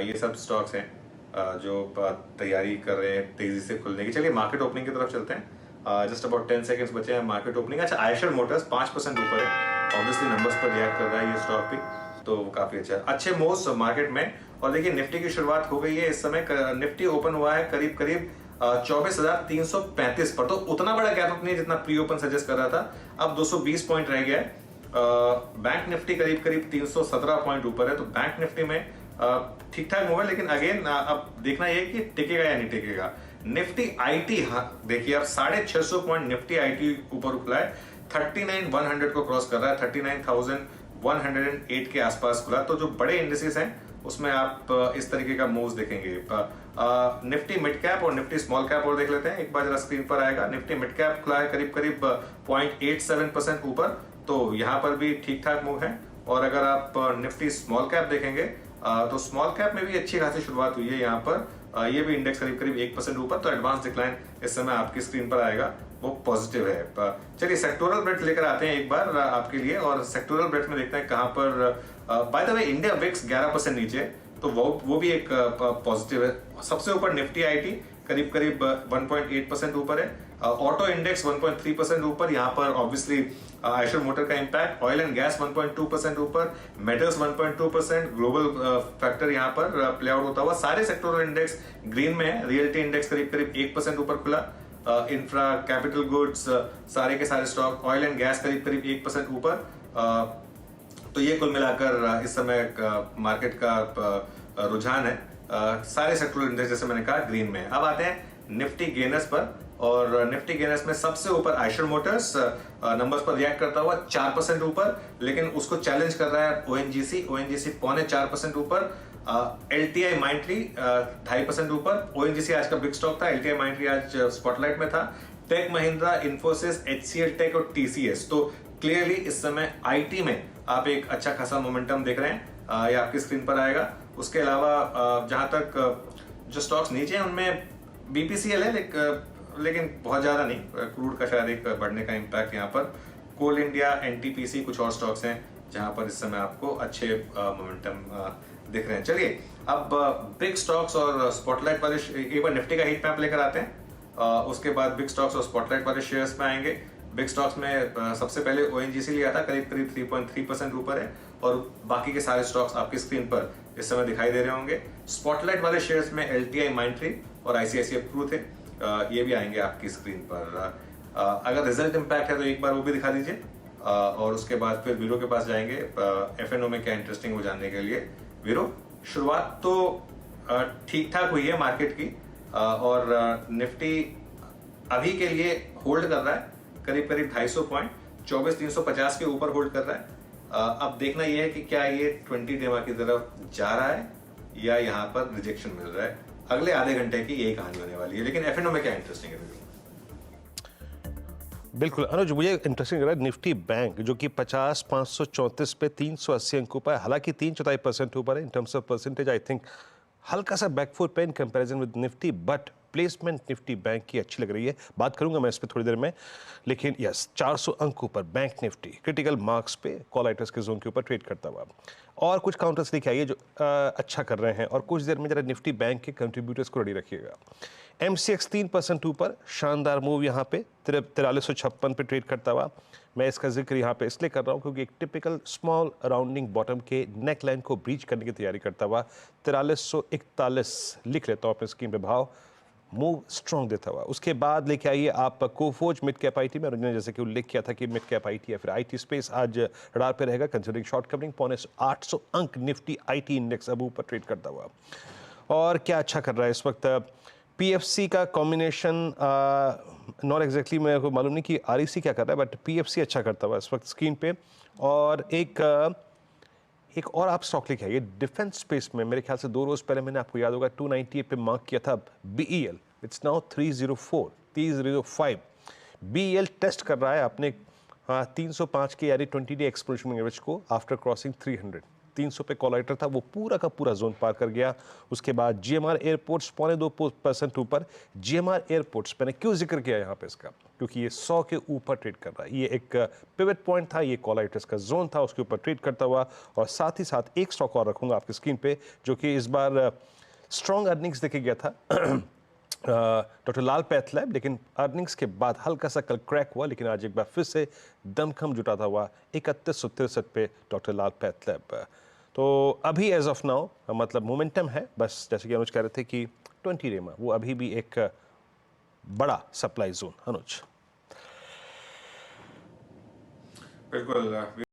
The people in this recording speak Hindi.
ये सब स्टॉक्स हैं जो तैयारी कर रहे हैं तेजी से खुलने की। चलिए मार्केट ओपनिंग की तरफ चलते हैं। जस्ट अबाउट 10 सेकंड्स बचे हैं मार्केट ओपनिंग। अच्छा, आयशर मोटर्स 5% ऊपर है, ऑब्वियसली नंबर्स पर रिएक्ट कर रहा है ये स्टॉक भी, तो काफी अच्छा है। अच्छे मोस्ट मार्केट में। और देखिए निफ्टी की शुरुआत हो गई है इस समय। निफ्टी ओपन हुआ है करीब करीब 24,335 पर, तो उतना बड़ा गैप नहीं जितना प्री ओपन सजेस्ट कर रहा था। अब 220 पॉइंट रह गया है। बैंक निफ्टी करीब करीब 317 पॉइंट ऊपर है, तो बैंक निफ्टी में ठीक ठाक मूव है। लेकिन अगेन अब देखना यह कि टिकेगा या नहीं टिकेगा। निफ्टी आईटी, हाँ देखिए अब 650 पॉइंट निफ्टी आईटी ऊपर खुला है, 39,100 को क्रॉस कर रहा है, 39,108 के आसपास खुला। तो जो बड़े इंडिसेस हैं उसमें आप इस तरीके का मूव्स देखेंगे। निफ्टी मिड कैप और निफ्टी स्मॉल कैप और देख लेते हैं, एक बार जरा स्क्रीन पर आएगा। निफ्टी मिड कैप खुला है करीब करीब 0.87% ऊपर, तो यहां पर भी ठीक ठाक मूव है। और अगर आप निफ्टी स्मॉल कैप देखेंगे तो स्मॉल कैप में भी अच्छी खासी शुरुआत हुई है यहाँ पर। ये भी इंडेक्स करीब करीब 1% ऊपर, तो एडवांस डिक्लाइन इस समय आपकी स्क्रीन पर आएगा, वो पॉजिटिव है। चलिए सेक्टोरल ब्रेथ लेकर आते हैं एक बार आपके लिए, और सेक्टोरल ब्रेथ में देखते हैं कहां पर। By the way India VIX 11% नीचे, तो वो भी एक पॉजिटिव है। सबसे ऊपर निफ्टी आईटी करीब करीब 1.8% ऊपर है। ऑटो इंडेक्स 1.3% ऊपर, यहाँ पर ऑब्वियसली आयशर मोटर का इंपैक्ट। ऑयल एंड गैस 1.2% ऊपर, मेटल्स 1.2%, ग्लोबल फैक्टर यहाँ पर प्ले आउट होता हुआ। सारे सेक्टोरल इंडेक्स ग्रीन में है। रियल्टी इंडेक्स करीब करीब 1% ऊपर खुला। इंफ्रा, कैपिटल गुड्स, सारे के सारे स्टॉक, ऑयल एंड गैस करीब करीब 1% ऊपर। तो ये कुल मिलाकर इस समय मार्केट का रुझान है। सारे सेक्टोरल इंडेक्स जैसे मैंने कहा ग्रीन में है। अब आते हैं निफ्टी गेनर्स पर, और निफ्टी गेनर्स में सबसे ऊपर आयशर मोटर्स नंबर्स पर रिएक्ट करता हुआ 4% ऊपर, लेकिन उसको चैलेंज कर रहा है ओएनजीसी। ओएनजीसी 0.25% ऊपर। एलटीआई माइंट्री 2.5% ऊपर। ओएनजीसी आज का बिग स्टॉक था, एलटीआई माइंट्री आज स्पॉटलाइट में था। Tech Mahindra, Infosys, HCL Tech और टीसीएस, तो क्लियरली इस समय आईटी में आप एक अच्छा खासा मोमेंटम देख रहे हैं। ये आपकी स्क्रीन पर आएगा। उसके अलावा जहां तक जो स्टॉक्स नीचे हैं उनमें बीपीसीएल है, लेकिन बहुत ज्यादा नहीं। क्रूड का शायद एक बढ़ने का इंपैक्ट यहाँ पर। कोल इंडिया, एनटीपीसी, कुछ और स्टॉक्स हैं जहां पर इस समय आपको अच्छे मोमेंटम दिख रहे हैं। चलिए अब बिग स्टॉक्स और स्पॉटलाइट वाले एक बार निफ्टी का हीट मैप लेकर आते हैं। उसके बाद बिग स्टॉक्स और स्पॉटलाइट वाले शेयर्स में आएंगे। बिग स्टॉक्स में सबसे पहले ओएनजीसी लिया था, करीब करीब 3.3% ऊपर है, और बाकी के सारे स्टॉक्स आपकी स्क्रीन पर इस समय दिखाई दे रहे होंगे। स्पॉटलाइट वाले शेयर्स में एलटीआई माइंट्री और आईसीआईसीआई प्रू थे, ये भी आएंगे आपकी स्क्रीन पर। अगर रिजल्ट इंपैक्ट है तो एक बार वो भी दिखा दीजिए, और उसके बाद फिर वीरो के पास जाएंगे एफएनओ में क्या इंटरेस्टिंग हो जानने के लिए। वीरो, शुरुआत तो ठीक ठाक हुई है मार्केट की, और निफ्टी अभी के लिए होल्ड कर रहा है करीब करीब 250 पॉइंट, 24,350 के ऊपर होल्ड कर रहा है। अब देखना यह है कि क्या ये 20 डेमा की तरफ जा रहा है या यहाँ पर रिजेक्शन मिल रहा है। अगले आधे घंटे की यही कहानी होने वाली है। लेकिन एफएनओ में क्या इंटरेस्टिंग है? बिल्कुल अनुज, मुझे इंटरेस्टिंग लग रहा है निफ्टी बैंक जो कि 50,534 पे 380 अंक ऊपर है, हालांकि 3-4% ऊपर है in terms of percentage. I think हल्का सा बैकफुट पे in comparison with Nifty, but placement Nifty bank की अच्छी लग रही है। बात करूंगा मैं इस पर थोड़ी देर में, लेकिन यस 400 अंक ऊपर बैंक निफ्टी क्रिटिकल मार्क्स पे कॉल राइटर्स के जोन के ऊपर ट्रेड करता हुआ। और कुछ काउंटर्स लेके आइए जो अच्छा कर रहे हैं, और कुछ देर में जरा निफ्टी बैंक के कंट्रीब्यूटर्स को रेडी रखिएगा। एमसीएक्स 3% ऊपर, शानदार मूव यहाँ पे 4356 पे ट्रेड करता हुआ। मैं इसका जिक्र यहाँ पे इसलिए कर रहा हूँ क्योंकि एक टिपिकल स्मॉल राउंडिंग बॉटम के नेक लाइन को ब्रीच करने की तैयारी करता हुआ 4341 लिख लेता हूँ अपने स्क्रीन पे भाव। मूव स्ट्रॉन्ग देता हुआ। उसके बाद लेके आइए आप कोफोज मिड कैप आईटी में, और जैसे कि उल्लेख किया था कि मिड कैप आईटी या फिर आईटी स्पेस आज रडार पे रहेगा कंसिडरिंग शॉर्ट कवरिंग। 800 अंक निफ्टी आईटी इंडेक्स अब ऊपर ट्रेड करता हुआ। और क्या अच्छा कर रहा है इस वक्त पीएफसी का कॉम्बिनेशन, नॉट एग्जैक्टली मेरे को मालूम नहीं कि आरईसी क्या कर रहा है, बट पीएफसी अच्छा करता हुआ इस वक्त स्क्रीन पे। और एक और आप स्टॉक लेके आइए डिफेंस स्पेस में। मेरे ख्याल से 2 रोज पहले मैंने आपको याद होगा 298 पे मार्क किया था BEL, it's now 305। BEL test कर रहा है अपने 305 के यानी 20 डे एक्सपोनेंशियल एवरेज को आफ्टर क्रॉसिंग 300। 300 पे कॉलाइटर था, वो पूरा का पूरा जोन पार कर गया। उसके बाद जीएमआर एयरपोर्ट्स 0.2% ऊपर। जीएमआर एयरपोर्ट्स मैंने क्यों जिक्र किया यहाँ पे इसका, क्योंकि ये 100 के ऊपर ट्रेड कर रहा है। ये एक पिवट पॉइंट था, ये कॉलाइटर्स का जोन था, उसके ऊपर ट्रेड करता हुआ। और साथ ही साथ एक स्टॉक और रखूंगा आपकी स्क्रीन पे, जो कि इस बार स्ट्रॉन्ग अर्निंग्स देखे गया था, डॉक्टर लाल पैथलैब, लेकिन अर्निंग्स के बाद हल्का सा कल क्रैक हुआ, लेकिन आज एक बार फिर से दमखम जुटाता हुआ 3163 पे डॉक्टर लाल पैथलैब। तो अभी एज ऑफ नाउ मतलब मोमेंटम है, बस जैसे कि अनुज कह रहे थे कि 20 रेमा वो अभी भी एक बड़ा सप्लाई जोन। अनुज बिल्कुल